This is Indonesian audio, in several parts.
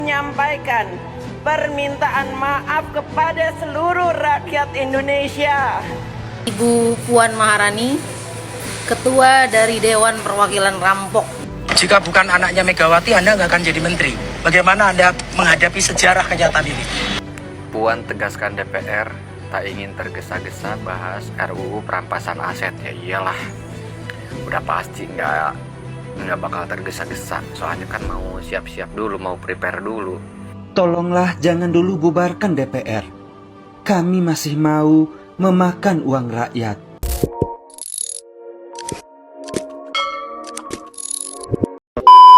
menyampaikan permintaan maaf kepada seluruh rakyat Indonesia. Ibu Puan Maharani, Ketua dari Dewan Perwakilan Rampok. Jika bukan anaknya Megawati, Anda nggak akan jadi menteri. Bagaimana Anda menghadapi sejarah kenyataan ini? Puan tegaskan DPR tak ingin tergesa-gesa bahas RUU perampasan aset. Ya iyalah, udah pasti nggak bakal tergesa-gesa. Soalnya kan mau siap-siap dulu, mau prepare dulu. Tolonglah jangan dulu bubarkan DPR. Kami masih mau memakan uang rakyat.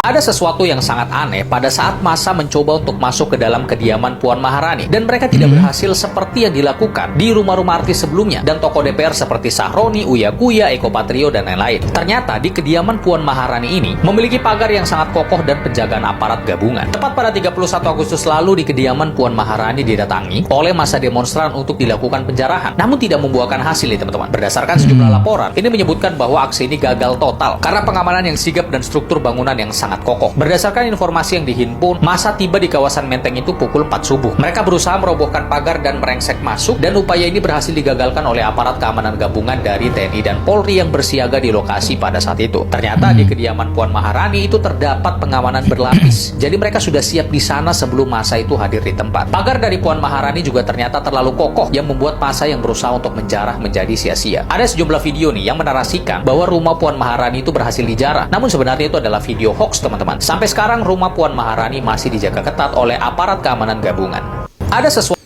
Ada sesuatu yang sangat aneh pada saat masa mencoba untuk masuk ke dalam kediaman Puan Maharani dan mereka tidak berhasil seperti yang dilakukan di rumah-rumah artis sebelumnya dan tokoh DPR seperti Sahroni, Uya Kuya, Eko Patrio, dan lain-lain. Ternyata di kediaman Puan Maharani ini memiliki pagar yang sangat kokoh dan penjagaan aparat gabungan. Tepat pada 31 Agustus lalu di kediaman Puan Maharani didatangi oleh massa demonstran untuk dilakukan penjarahan, namun tidak membuahkan hasil nih teman-teman. Berdasarkan sejumlah laporan, ini menyebutkan bahwa aksi ini gagal total karena pengamanan yang sigap dan struktur bangunan yang sangat kokoh. Berdasarkan informasi yang dihimpun, masa tiba di kawasan Menteng itu pukul 4 subuh. Mereka berusaha merobohkan pagar dan merengsek masuk, dan upaya ini berhasil digagalkan oleh aparat keamanan gabungan dari TNI dan Polri yang bersiaga di lokasi pada saat itu. Ternyata di kediaman Puan Maharani itu terdapat pengamanan berlapis. Jadi mereka sudah siap di sana sebelum masa itu hadir di tempat. Pagar dari Puan Maharani juga ternyata terlalu kokoh yang membuat masa yang berusaha untuk menjarah menjadi sia-sia. Ada sejumlah video nih yang menarasikan bahwa rumah Puan Maharani itu berhasil dijarah. Namun sebenarnya itu adalah video hoax teman-teman. Sampai sekarang rumah Puan Maharani masih dijaga ketat oleh aparat keamanan gabungan. Ada sesuatu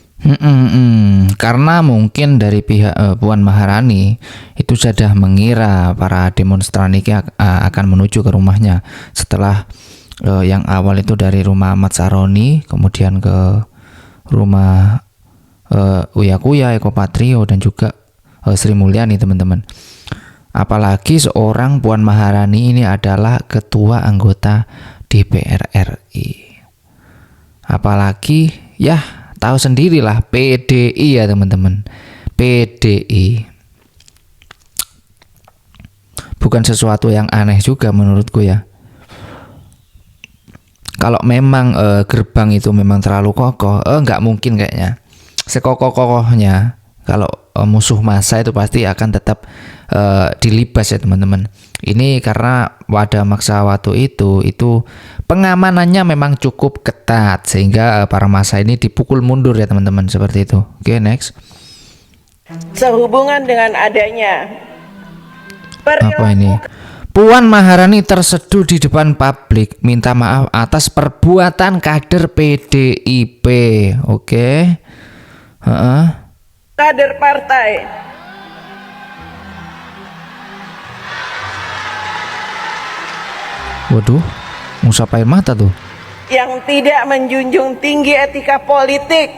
karena mungkin dari pihak Puan Maharani itu sudah mengira para demonstran ini akan menuju ke rumahnya setelah yang awal itu dari rumah Ahmad Sahroni, kemudian ke rumah Uya Kuya, Eko Patrio, dan juga Sri Mulyani teman-teman. Apalagi seorang Puan Maharani ini adalah ketua anggota DPR RI. Apalagi ya tahu sendirilah PDI ya teman-teman. PDI. Bukan sesuatu yang aneh juga menurutku ya. Kalau memang gerbang itu memang terlalu kokoh, nggak mungkin kayaknya. Sekokoh-kokohnya kalau musuh massa itu pasti akan tetap dilibas ya teman-teman. Ini karena pada maksa waktu itu pengamanannya memang cukup ketat sehingga para massa ini dipukul mundur ya teman-teman, seperti itu. Oke, next. Sehubungan dengan adanya Apa ini? Puan Maharani terseduh di depan publik minta maaf atas perbuatan kader PDIP. Oke. kader partai Waduh, ngusap air mata tuh. yang tidak menjunjung tinggi etika politik,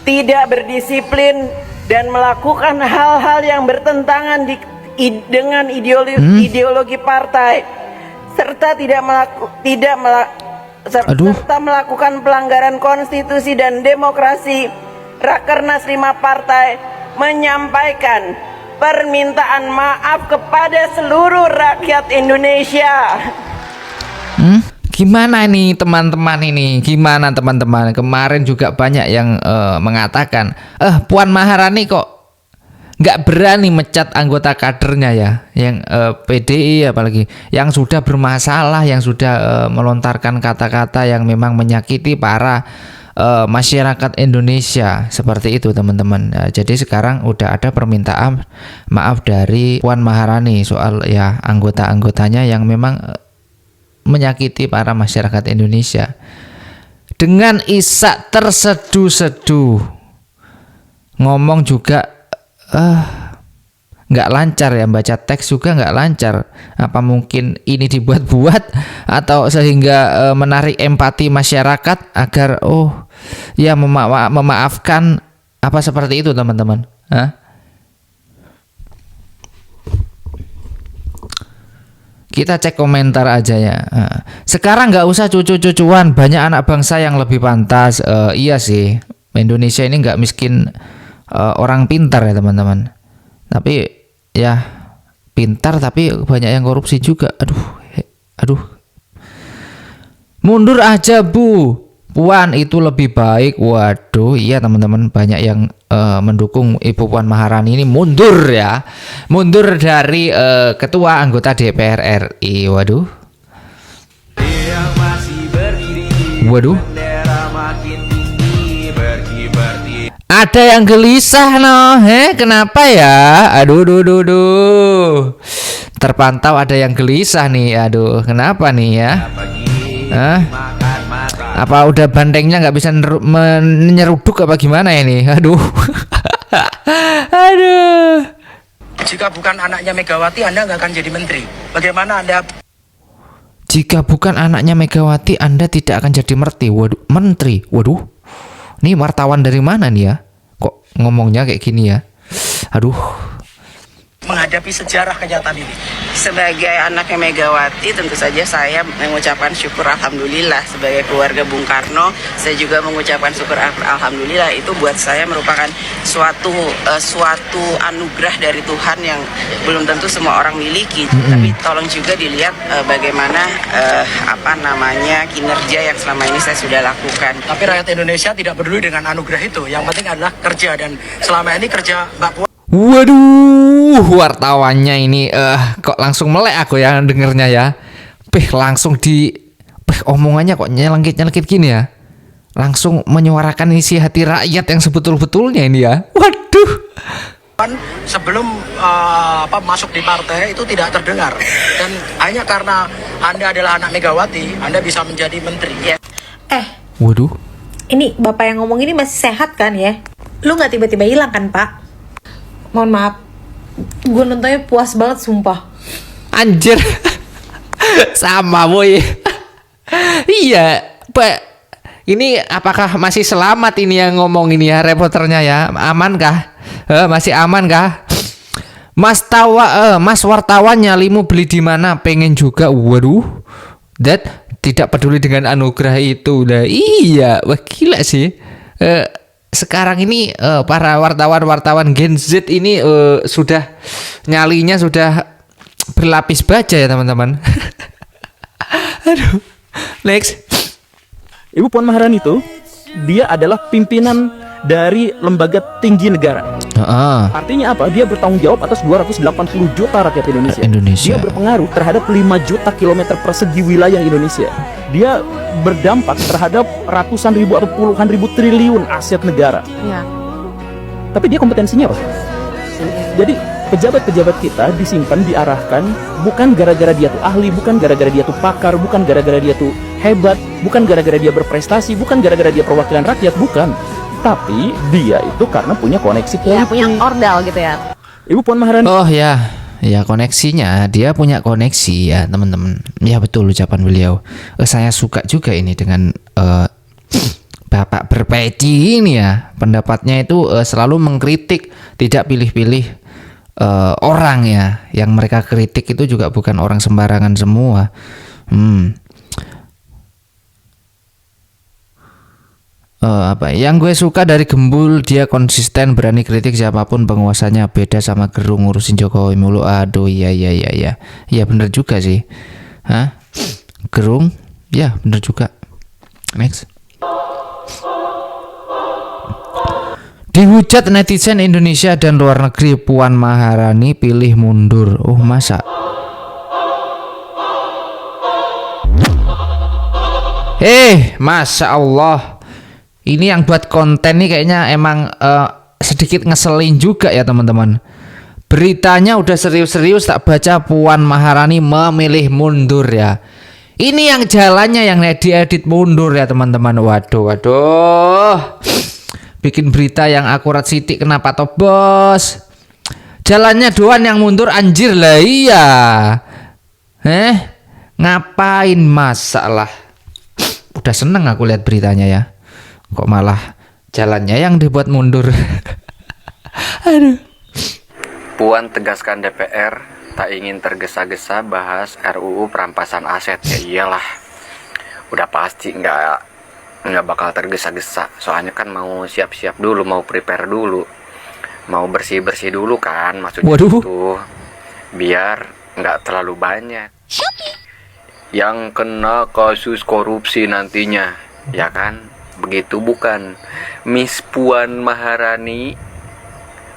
tidak berdisiplin, dan melakukan hal-hal yang bertentangan dengan ideologi partai, serta serta melakukan pelanggaran konstitusi dan demokrasi. Rakernas 5 partai menyampaikan permintaan maaf kepada seluruh rakyat Indonesia. Gimana ini teman-teman ini? Gimana teman-teman? Kemarin juga banyak yang mengatakan, Puan Maharani kok nggak berani mecat anggota kadernya ya, yang PDI apalagi, yang sudah bermasalah, yang sudah melontarkan kata-kata yang memang menyakiti para masyarakat Indonesia, seperti itu teman-teman. Jadi sekarang udah ada permintaan maaf dari Puan Maharani soal ya anggota-anggotanya yang memang menyakiti para masyarakat Indonesia. Dengan isak terseduh-seduh, ngomong juga nggak lancar ya, baca teks juga nggak lancar. Apa mungkin ini dibuat-buat atau sehingga menarik empati masyarakat agar ya memaafkan, apa seperti itu teman-teman? Kita cek komentar aja ya. Sekarang nggak usah cucu-cucuan, banyak anak bangsa yang lebih pantas. Iya sih, Indonesia ini nggak miskin orang pintar ya teman-teman. Tapi ya pintar tapi banyak yang korupsi juga. Aduh. Mundur aja Bu. Puan itu lebih baik. Waduh, iya teman-teman, banyak yang mendukung Ibu Puan Maharani ini mundur ya. Mundur dari ketua anggota DPR RI. Waduh. Waduh. Ada yang gelisah no, kenapa ya? Aduh, terpantau ada yang gelisah nih. Aduh, kenapa nih ya? Apa udah bandengnya nggak bisa menyeruduk apa gimana ini? Aduh, aduh. Jika bukan anaknya Megawati, Anda nggak akan jadi menteri. Bagaimana Anda? Jika bukan anaknya Megawati, Anda tidak akan jadi menteri. Waduh. Ini wartawan dari mana nih ya? Kok ngomongnya kayak gini ya? Aduh. Menghadapi sejarah kenyataan ini. Sebagai anaknya Megawati, tentu saja saya mengucapkan syukur alhamdulillah. Sebagai keluarga Bung Karno, saya juga mengucapkan syukur alhamdulillah. Itu buat saya merupakan suatu anugerah dari Tuhan yang belum tentu semua orang miliki. Tapi tolong juga dilihat bagaimana kinerja yang selama ini saya sudah lakukan. Tapi rakyat Indonesia tidak peduli dengan anugerah itu. Yang penting adalah kerja, dan selama ini kerja Mbak Puan. Waduh, wartawannya ini kok langsung melek aku ya dengernya ya. Langsung omongannya kok nyelengkit gini ya. Langsung menyuarakan isi hati rakyat yang sebetul-betulnya ini ya. Waduh. Sebelum masuk di partai itu tidak terdengar, dan hanya karena Anda adalah anak Megawati, Anda bisa menjadi menteri. Ya. Waduh. Ini Bapak yang ngomong ini masih sehat kan ya? Lu nggak tiba-tiba hilang kan Pak? Mohon maaf, gue nontonnya puas banget sumpah. Anjir. Sama boy. Iya Pak. Ini apakah masih selamat ini yang ngomong ini ya, reporternya ya? Aman kah? Masih aman kah? Mas wartawannya, limu beli di mana? Pengen juga. Waduh. Tidak peduli dengan anugerah itu. Iya, wah gila sih. Sekarang ini para wartawan Gen Z ini nyalinya sudah berlapis baja ya teman-teman. Aduh. Next. Ibu Puan Maharani itu dia adalah pimpinan dari lembaga tinggi negara. Artinya apa? Dia bertanggung jawab atas 280 juta rakyat Indonesia. Dia berpengaruh terhadap 5 juta kilometer persegi wilayah Indonesia. Dia berdampak terhadap ratusan ribu atau puluhan ribu triliun aset negara. Ya. Tapi dia kompetensinya apa? Jadi pejabat-pejabat kita disimpan, diarahkan bukan gara-gara dia tuh ahli, bukan gara-gara dia tuh pakar, bukan gara-gara dia tuh hebat, bukan gara-gara dia berprestasi, bukan gara-gara dia perwakilan rakyat, bukan. Tapi dia itu karena punya koneksi politik. Ya, punya ordal gitu ya. Ibu Puan Maharani. Oh ya, koneksinya, dia punya koneksi ya teman-teman. Ya betul ucapan beliau. Saya suka juga ini dengan Bapak berpeci ini ya. Pendapatnya itu selalu mengkritik, tidak pilih-pilih orang ya. Yang mereka kritik itu juga bukan orang sembarangan semua. Yang gue suka dari Gembul, dia konsisten, berani kritik siapapun penguasanya. Beda sama Gerung ngurusin Jokowi mulu. Aduh, iya bener juga sih. Gerung, ya bener juga. Next. Dihujat netizen Indonesia dan luar negeri, Puan Maharani pilih mundur. Oh masa? Masya Allah. Ini yang buat konten nih kayaknya emang sedikit ngeselin juga ya teman-teman. Beritanya udah serius-serius tak baca, Puan Maharani memilih mundur ya. Ini yang jalannya yang diedit mundur ya teman-teman. Waduh. Bikin berita yang akurat sitik kenapa toh bos? Jalannya doan yang mundur anjir lah iya. Ngapain masalah? Udah seneng aku lihat beritanya ya. Kok malah jalannya yang dibuat mundur. Aduh. Puan tegaskan DPR tak ingin tergesa-gesa bahas RUU perampasan aset. Ya iyalah, udah pasti nggak bakal tergesa-gesa. Soalnya kan mau siap-siap dulu, mau prepare dulu, mau bersih-bersih dulu kan maksudnya. Waduh. Itu biar nggak terlalu banyak yang kena kasus korupsi nantinya. Ya kan? Begitu bukan? Miss Puan Maharani,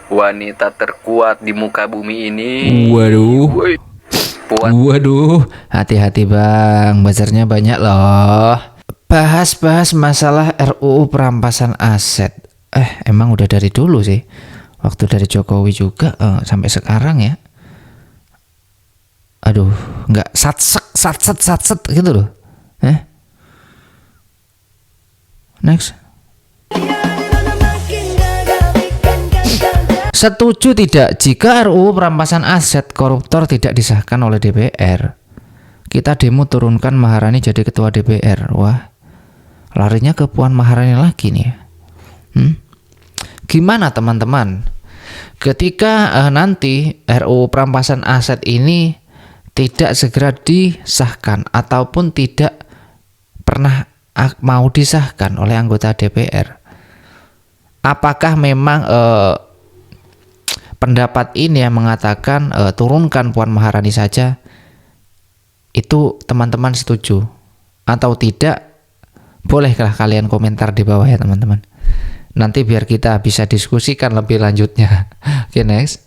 wanita terkuat di muka bumi ini. Waduh. Waduh, hati-hati bang, buzzernya banyak loh. Bahas-bahas masalah RUU perampasan aset. Emang udah dari dulu sih. Waktu dari Jokowi juga sampai sekarang ya. Aduh, nggak satset gitu loh. Next. Setuju tidak jika RUU perampasan aset koruptor tidak disahkan oleh DPR? Kita demo turunkan Maharani jadi ketua DPR. Wah, larinya ke Puan Maharani lagi nih. Gimana teman-teman? Ketika nanti RUU perampasan aset ini tidak segera disahkan ataupun tidak pernah mau disahkan oleh anggota DPR, apakah memang pendapat ini yang mengatakan turunkan Puan Maharani saja, itu teman-teman setuju atau tidak? Bolehkah kalian komentar di bawah ya teman-teman. Nanti biar kita bisa diskusikan lebih lanjutnya. Oke, next.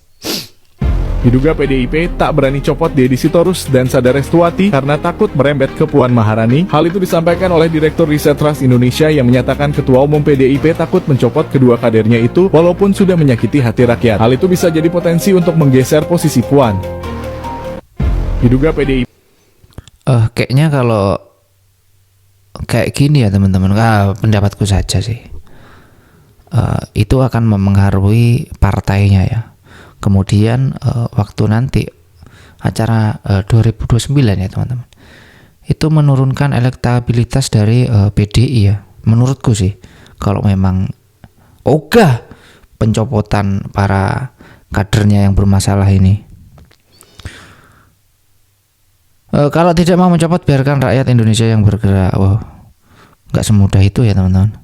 Diduga PDIP tak berani copot Deddy Sitorus dan Sada Restuati karena takut merembet ke Puan Maharani. Hal itu disampaikan oleh Direktur Riset Trust Indonesia yang menyatakan Ketua Umum PDIP takut mencopot kedua kadernya itu walaupun sudah menyakiti hati rakyat. Hal itu bisa jadi potensi untuk menggeser posisi Puan. Diduga PDIP. Kayaknya kalau kayak gini ya teman-teman, pendapatku saja sih. Itu akan mempengaruhi partainya ya. Kemudian waktu nanti acara 2029 ya teman-teman, itu menurunkan elektabilitas dari PDI ya, menurutku sih. Kalau memang ogah pencopotan para kadernya yang bermasalah ini, kalau tidak mau mencopot biarkan rakyat Indonesia yang bergerak. Wow, nggak semudah itu ya teman-teman.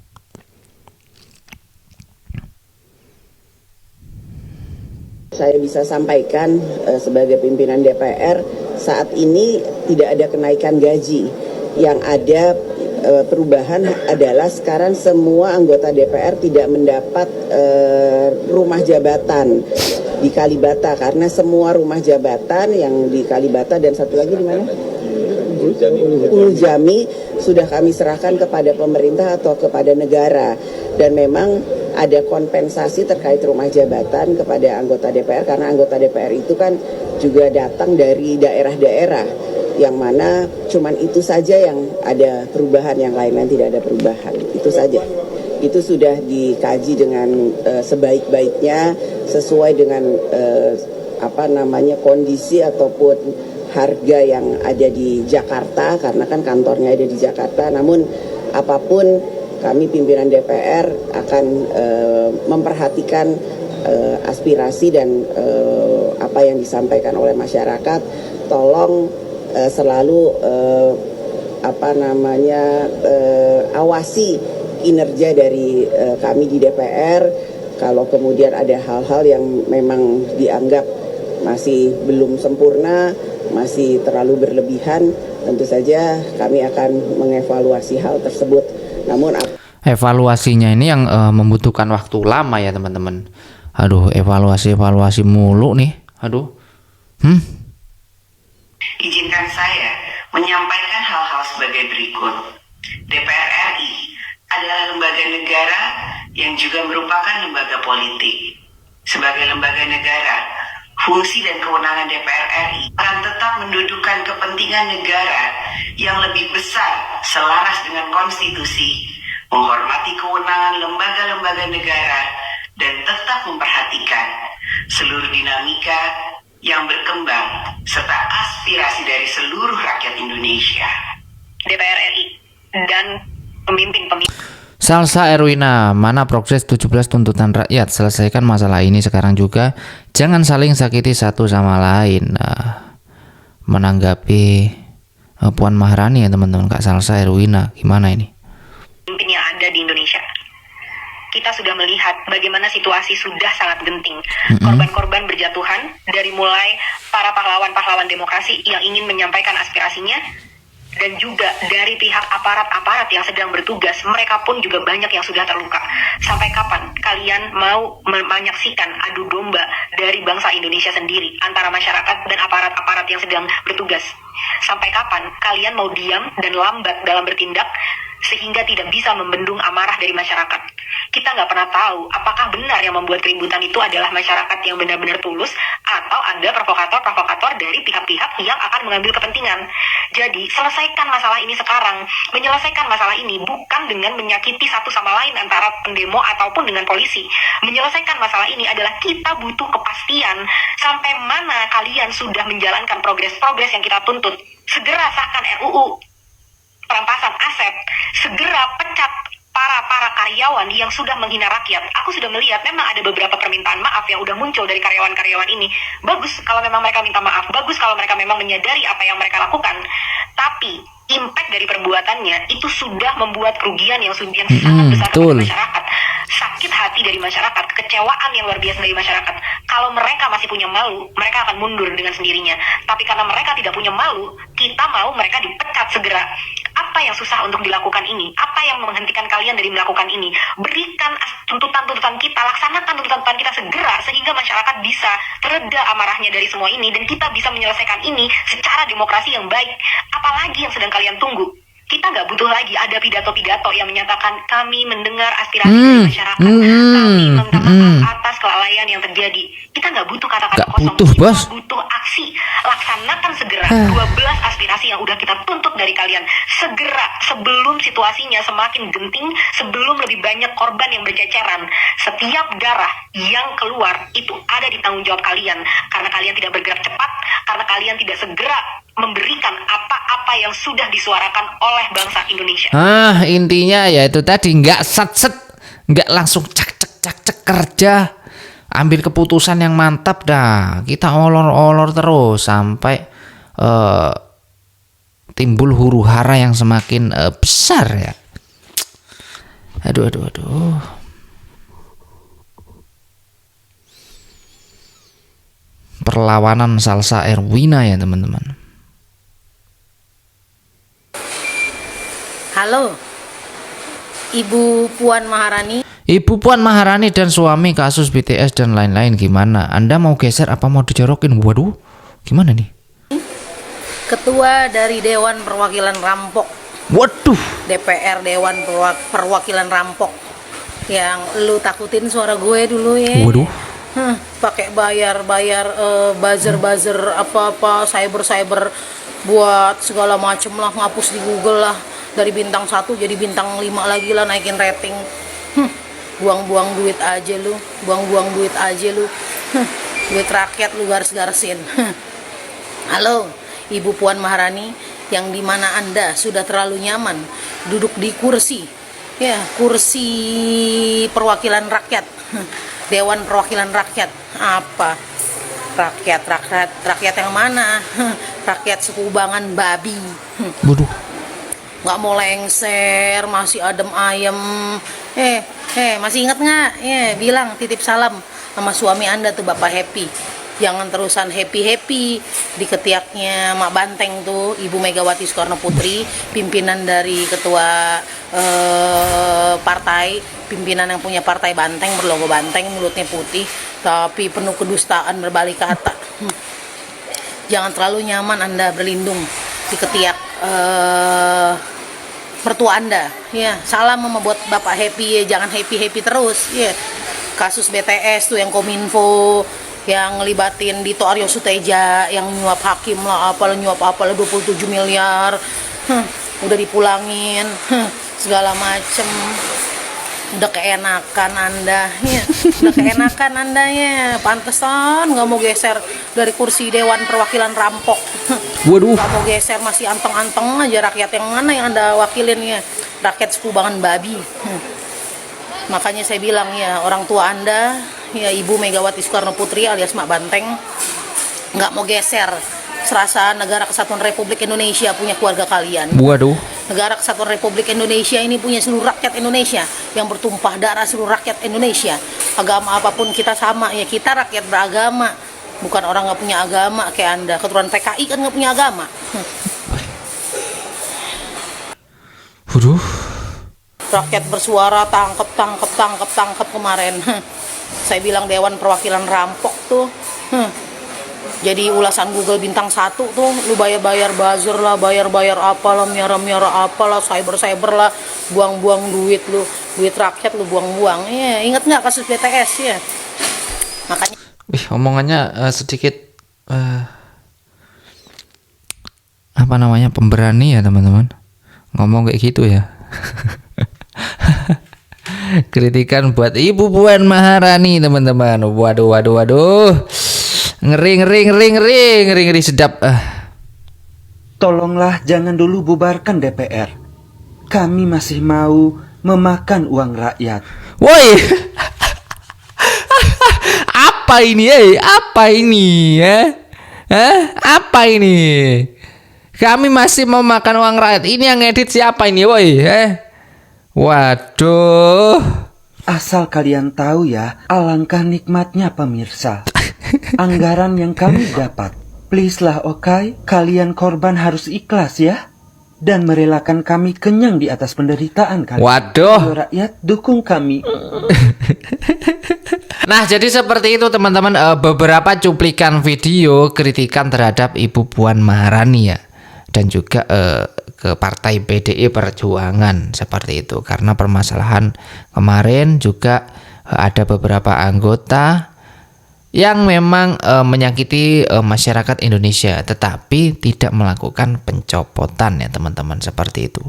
Saya bisa sampaikan sebagai pimpinan DPR, saat ini tidak ada kenaikan gaji. Yang ada perubahan adalah sekarang semua anggota DPR tidak mendapat rumah jabatan di Kalibata, karena semua rumah jabatan yang di Kalibata dan satu lagi di mana? Jami sudah kami serahkan kepada pemerintah atau kepada negara, dan memang ada kompensasi terkait rumah jabatan kepada anggota DPR, karena anggota DPR itu kan juga datang dari daerah-daerah yang mana cuman itu saja yang ada perubahan, yang lain-lain tidak ada perubahan. Itu saja. Itu sudah dikaji dengan sebaik-baiknya sesuai dengan kondisi ataupun harga yang ada di Jakarta, karena kan kantornya ada di Jakarta. Namun apapun, kami pimpinan DPR akan memperhatikan aspirasi dan apa yang disampaikan oleh masyarakat. Tolong selalu awasi kinerja dari kami di DPR. Kalau kemudian ada hal-hal yang memang dianggap masih belum sempurna, masih terlalu berlebihan, tentu saja kami akan mengevaluasi hal tersebut. Namun evaluasinya ini yang membutuhkan waktu lama ya teman-teman. Aduh, evaluasi mulu nih. Aduh. Izinkan saya menyampaikan hal-hal sebagai berikut. DPR RI adalah lembaga negara yang juga merupakan lembaga politik. Sebagai lembaga negara, fungsi dan kewenangan DPR RI akan tetap mendudukan kepentingan negara yang lebih besar selaras dengan konstitusi, menghormati kewenangan lembaga-lembaga negara, dan tetap memperhatikan seluruh dinamika yang berkembang serta aspirasi dari seluruh rakyat Indonesia. DPR RI dan pemimpin-pemimpin. Salsa Erwina, mana progres 17 tuntutan rakyat? Selesaikan masalah ini sekarang juga. Jangan saling sakiti satu sama lain. Menanggapi Puan Maharani ya teman-teman, Kak Salsa Erwina, gimana ini? Pemimpin yang ada di Indonesia. Kita sudah melihat bagaimana situasi sudah sangat genting. Korban-korban berjatuhan, dari mulai para pahlawan-pahlawan demokrasi yang ingin menyampaikan aspirasinya, dan juga dari pihak aparat-aparat yang sedang bertugas, mereka pun juga banyak yang sudah terluka. Sampai kapan kalian mau menyaksikan adu domba dari bangsa Indonesia sendiri antara masyarakat dan aparat-aparat yang sedang bertugas? Sampai kapan kalian mau diam dan lambat dalam bertindak sehingga tidak bisa membendung amarah dari masyarakat? Kita nggak pernah tahu apakah benar yang membuat keributan itu adalah masyarakat yang benar-benar tulus atau ada provokator-provokator dari pihak-pihak yang akan mengambil kepentingan. Jadi selesaikan masalah ini sekarang. Menyelesaikan masalah ini bukan dengan menyakiti satu sama lain antara pendemo ataupun dengan polisi. Menyelesaikan masalah ini adalah kita butuh kepastian sampai mana kalian sudah menjalankan progres-progres yang kita tuntut. Segera sahkan RUU perampasan aset, segera pecat para karyawan yang sudah menghina rakyat. Aku sudah melihat memang ada beberapa permintaan maaf yang udah muncul dari karyawan-karyawan ini. Bagus kalau memang mereka minta maaf, bagus kalau mereka memang menyadari apa yang mereka lakukan. Tapi impact dari perbuatannya itu sudah membuat kerugian yang sangat besar kepada masyarakat. Sakit hati dari masyarakat, kekecewaan yang luar biasa dari masyarakat. Kalau mereka masih punya malu, mereka akan mundur dengan sendirinya. Tapi karena mereka tidak punya malu, kita mau mereka dipecat segera. Apa yang susah untuk dilakukan ini? Apa yang menghentikan kalian dari melakukan ini? Berikan tuntutan-tuntutan kita, laksanakan tuntutan kita segera sehingga masyarakat bisa tereda amarahnya dari semua ini dan kita bisa menyelesaikan ini secara demokrasi yang baik. Apalagi yang sedang kalian tunggu? Kita nggak butuh lagi ada pidato-pidato yang menyatakan kami mendengar aspirasi dari masyarakat, kami minta maaf atas kelalaian yang terjadi. Kita nggak butuh kata-kata kosong, kita butuh aksi. Laksanakan segera 12 aspirasi yang udah kita tuntut dari kalian. Segera, sebelum situasinya semakin genting, sebelum lebih banyak korban yang berceceran. Setiap darah yang keluar itu ada di tanggung jawab kalian. Karena kalian tidak bergerak cepat, karena kalian tidak segera memberikan apa-apa yang sudah disuarakan oleh bangsa Indonesia. Intinya ya itu tadi, nggak set-set, nggak langsung cek kerja, ambil keputusan yang mantap dah. Kita olor-olor terus sampai timbul huru hara yang semakin besar ya. Aduh. Perlawanan Salsa Erwina ya teman-teman. Halo, Ibu Puan Maharani. Ibu Puan Maharani dan suami kasus BTS dan lain-lain gimana? Anda mau geser apa mau dijorokin? Waduh, gimana nih? Ketua dari Dewan Perwakilan Rampok. Waduh. DPR Dewan Perwakilan Rampok. Yang lu takutin suara gue dulu ya. Waduh. Pakai bayar buzzer apa cyber buat segala macem lah, ngapus di Google lah, dari bintang 1 jadi bintang 5 lagi lah, naikin rating. Buang-buang duit aja lu, duit rakyat lu garis-garisin. Halo Ibu Puan Maharani, yang dimana Anda sudah terlalu nyaman duduk di kursi perwakilan rakyat, Dewan Perwakilan Rakyat. Apa rakyat yang mana? Rakyat sekubangan babi. Waduh. Nggak mau lengser, masih adem ayem. Masih ingat nggak? Bilang titip salam sama suami Anda tuh, Bapak Happy. Jangan terusan happy di ketiaknya Mak Banteng tuh, Ibu Megawati Soekarno Putri, pimpinan dari ketua partai, pimpinan yang punya partai Banteng, berlogo Banteng, mulutnya putih, tapi penuh kedustaan berbalik kata. Jangan terlalu nyaman Anda berlindung di ketiak mertua Anda. Ya, salam membuat Bapak Happy ya, jangan happy terus. Ya, kasus BTS tuh yang Kominfo, yang ngelibatin Dito Aryo Suteja, yang nyuap hakim lah, nyuap 27 miliar, udah dipulangin, segala macem. Udah keenakan Anda ya, pantesan nggak mau geser dari kursi Dewan Perwakilan Rampok. Waduh. Nggak mau geser, masih anteng-anteng aja. Rakyat yang mana yang Anda wakilin ya? Rakyat sekubangan babi. Makanya saya bilang ya, orang tua Anda ya, Ibu Megawati Soekarno Putri alias Mak Banteng, nggak mau geser. Serasa Negara Kesatuan Republik Indonesia punya keluarga kalian. Waduh. Negara Kesatuan Republik Indonesia ini punya seluruh rakyat Indonesia, yang bertumpah darah seluruh rakyat Indonesia. Agama apapun kita sama ya, kita rakyat beragama, bukan orang nggak punya agama kayak Anda. Keturunan PKI kan nggak punya agama. Waduh. Rakyat bersuara, tangkep kemarin. Saya bilang Dewan Perwakilan rampok tuh. Jadi ulasan Google bintang 1 tuh, lu bayar buzzer lah, bayar apalah, miara apalah, cyber lah, buang-buang duit lu, duit rakyat lu buang-buang. Iya, ingat nggak kasus BTS ya? Makanya. Omongannya sedikit apa namanya, pemberani ya teman-teman. Ngomong kayak gitu ya. Kritikan buat Ibu Puan Maharani teman-teman. Waduh. Ngeri sedap. Tolonglah jangan dulu bubarkan DPR. Kami masih mau memakan uang rakyat. Woi. Apa ini Apa ini ya? Apa ini? Kami masih mau makan uang rakyat. Ini yang edit siapa ini, woi? Waduh. Asal kalian tahu ya, alangkah nikmatnya pemirsa. Anggaran yang kami dapat. Please lah, oke? Kalian korban harus ikhlas ya. Dan merelakan kami kenyang di atas penderitaan kalian. Waduh. Ayo rakyat, dukung kami. Nah, jadi seperti itu teman-teman, beberapa cuplikan video kritikan terhadap Ibu Puan Maharani ya. Dan juga ke partai PDI Perjuangan seperti itu. Karena permasalahan kemarin juga ada beberapa anggota yang memang menyakiti masyarakat Indonesia, tetapi tidak melakukan pencopotan ya teman-teman, seperti itu.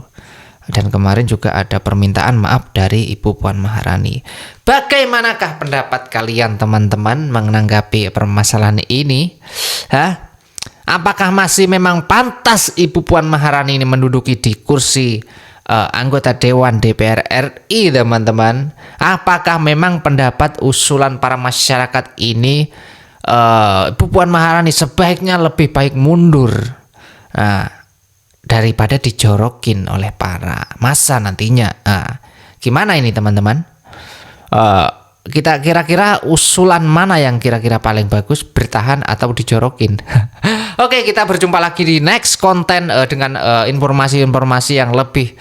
Dan kemarin juga ada permintaan maaf dari Ibu Puan Maharani. Bagaimanakah pendapat kalian teman-teman menanggapi permasalahan ini? Apakah masih memang pantas Ibu Puan Maharani ini menduduki di kursi anggota Dewan DPR RI teman-teman? Apakah memang pendapat usulan para masyarakat ini Ibu Puan Maharani sebaiknya lebih baik mundur daripada dijorokin oleh para massa nantinya? Gimana ini teman-teman? Kita kira-kira usulan mana yang kira-kira paling bagus, bertahan atau dijorokin? Oke, kita berjumpa lagi di next konten dengan informasi-informasi yang lebih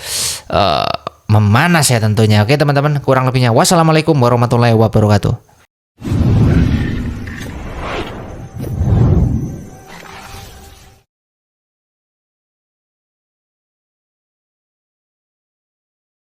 memanas ya tentunya. Oke teman-teman, kurang lebihnya wassalamualaikum warahmatullahi wabarakatuh.